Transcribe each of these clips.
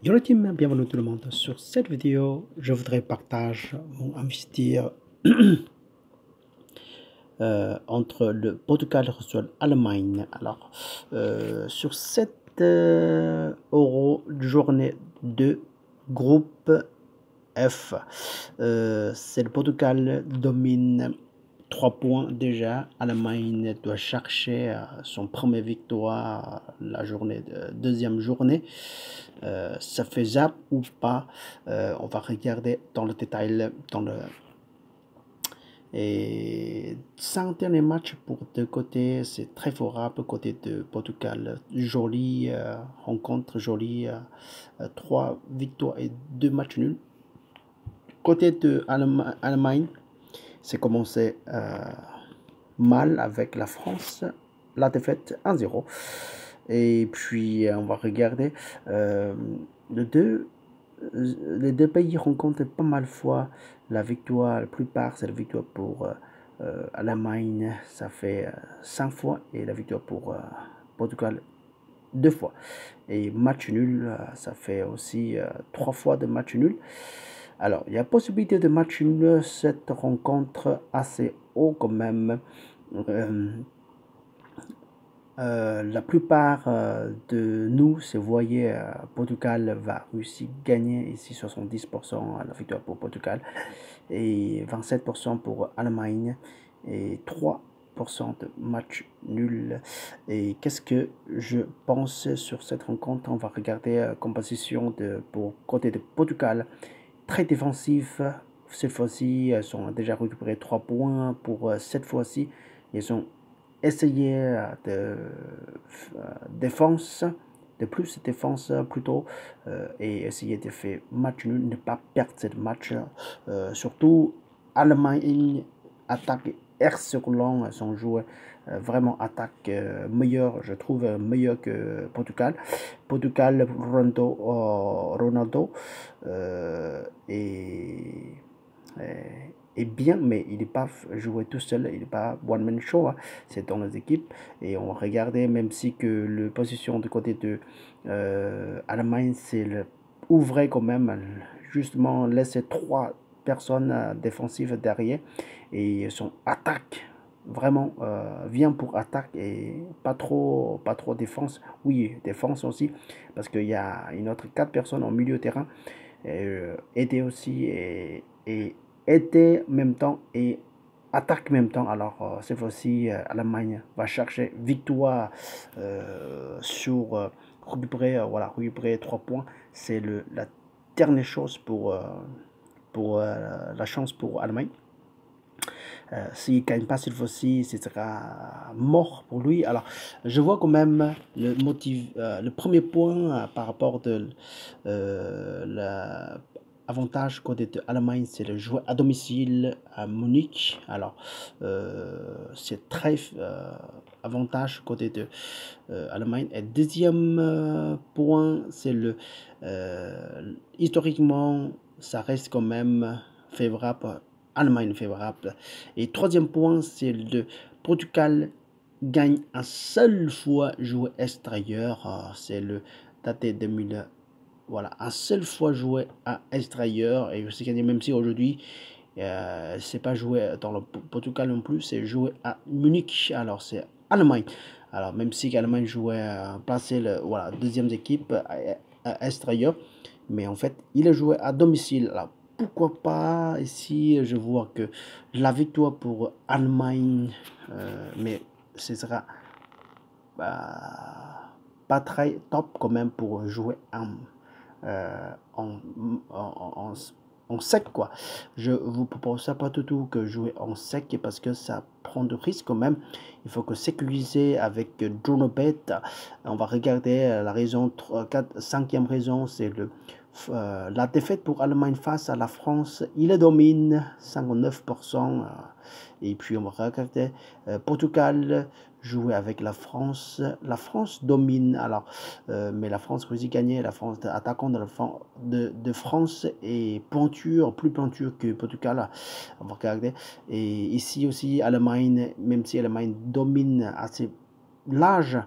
Yo la team, bienvenue tout le monde. Sur cette vidéo, je voudrais partager mon investir entre le Portugal et l'Allemagne. Alors, sur cette euro journée de groupe F, c'est le Portugal domine 3 points déjà. L'Allemagne doit chercher son premier victoire la deuxième journée. Ça faisable ou pas? On va regarder dans le détail et 5 derniers matchs pour deux côtés, c'est très favorable côté de Portugal. Jolie rencontre, jolie 3 victoires et 2 matchs nuls. Côté de Allemagne, c'est commencé mal avec la France, la défaite 1-0. Et puis on va regarder les deux pays rencontrent pas mal de fois la victoire. La plupart c'est la victoire pour l'Allemagne, ça fait 5 fois, et la victoire pour Portugal 2 fois. Et match nul, ça fait aussi 3 fois de match nul. Alors, il y a possibilité de match nul, cette rencontre assez haut quand même. La plupart de nous se voyaient Portugal va réussir à gagner ici 70% à la victoire pour Portugal et 27% pour Allemagne et 3% de match nul. Et qu'est-ce que je pense sur cette rencontre? On va regarder composition pour côté de Portugal, très défensif. Cette fois-ci, ils ont déjà récupéré 3 points pour cette fois-ci. Ils ont essayé de défense, de plus de défense plutôt, et essayer de faire match nul, ne pas perdre ce match. Surtout, Allemagne attaque Erzurum sont joués vraiment attaque meilleure, je trouve meilleur que Portugal. Portugal, Ronaldo et est bien, mais il n'est pas joué tout seul, il n'est pas one man show, hein. C'est dans les équipes. Et on regardait, même si que le position du côté de Allemagne, c'est le ouvrait quand même, justement laisser 3 personnes défensives derrière, et son attaque vraiment vient pour attaque et pas trop défense. Oui, défense aussi, parce qu'il y a une autre 4 personnes en milieu de terrain, aider aussi, et aider en même temps et attaque en même temps. Alors cette fois-ci, l'Allemagne va chercher victoire sur récupérer 3 points. C'est la dernière chose pour la chance pour l'Allemagne. S'il ne gagne pas cette fois-ci, ce sera mort pour lui. Alors, je vois quand même le premier point par rapport de l'avantage côté de l'Allemagne, c'est le jouer à domicile à Munich. Alors, c'est très avantage côté de l'Allemagne. Et deuxième point, c'est historiquement, ça reste quand même favorable. Allemagne favorable. Et troisième point, c'est le Portugal gagne un seul fois joué extérieur. C'est le daté 2000. Voilà, un seul fois joué à extérieur. Et je sais même si aujourd'hui, c'est pas joué dans le Portugal non plus, c'est joué à Munich. Alors c'est Allemagne. Alors même si l'Allemagne jouait placer voilà, deuxième équipe à extérieur, mais en fait il a joué à domicile. Alors pourquoi pas ici, je vois que la victoire pour Allemagne, mais ce sera pas très top quand même pour jouer euh, en, en, en sec, quoi. Je vous propose ça pas du tout que jouer en sec, parce que ça prend de risques quand même. Il faut que sécuriser avec Dronobet. On va regarder la raison 5e raison, c'est la défaite pour l'Allemagne face à la France. Il domine 59%. Et puis on va regarder Portugal jouer avec la France. La France domine, alors, mais la France réussit à gagner. La France, attaquant de France, est plus pointure que Portugal. On va regarder. Et ici aussi, Allemagne, même si Allemagne domine assez large,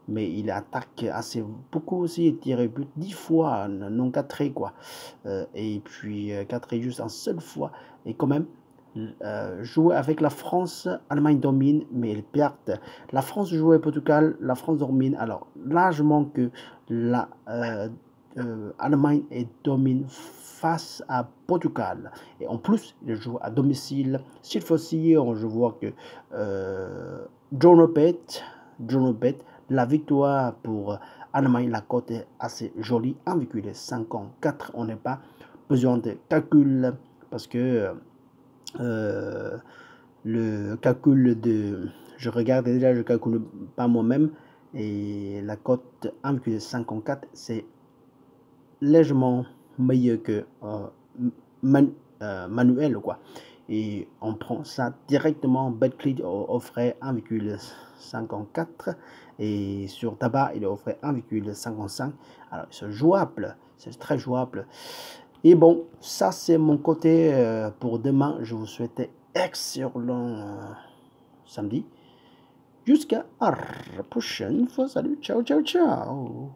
mais il attaque assez beaucoup aussi, il tire but 10 fois, non 4 quoi. Et puis 4 juste en seule fois. Et quand même, jouer avec la France, Allemagne domine, mais ils perdent. La France joue au Portugal, la France domine. Alors, largement que la Allemagne domine face à Portugal. Et en plus, ils jouent à domicile. Cette fois-ci, je vois que John Robert, la victoire pour Allemagne, la cote est assez jolie, 1,54. On n'a pas besoin de calcul parce que euh, le calcul de... Je regarde déjà, je calcule pas moi-même. Et la cote 1,54, c'est légèrement meilleur que man, manuel, quoi. Et on prend ça directement. Betclic offrait 1,54 et sur tabac, il offrait 1,55. Alors, c'est jouable, c'est très jouable. Et bon, ça, c'est mon côté pour demain. Je vous souhaite excellent samedi. Jusqu'à la prochaine fois. Salut, ciao, ciao, ciao.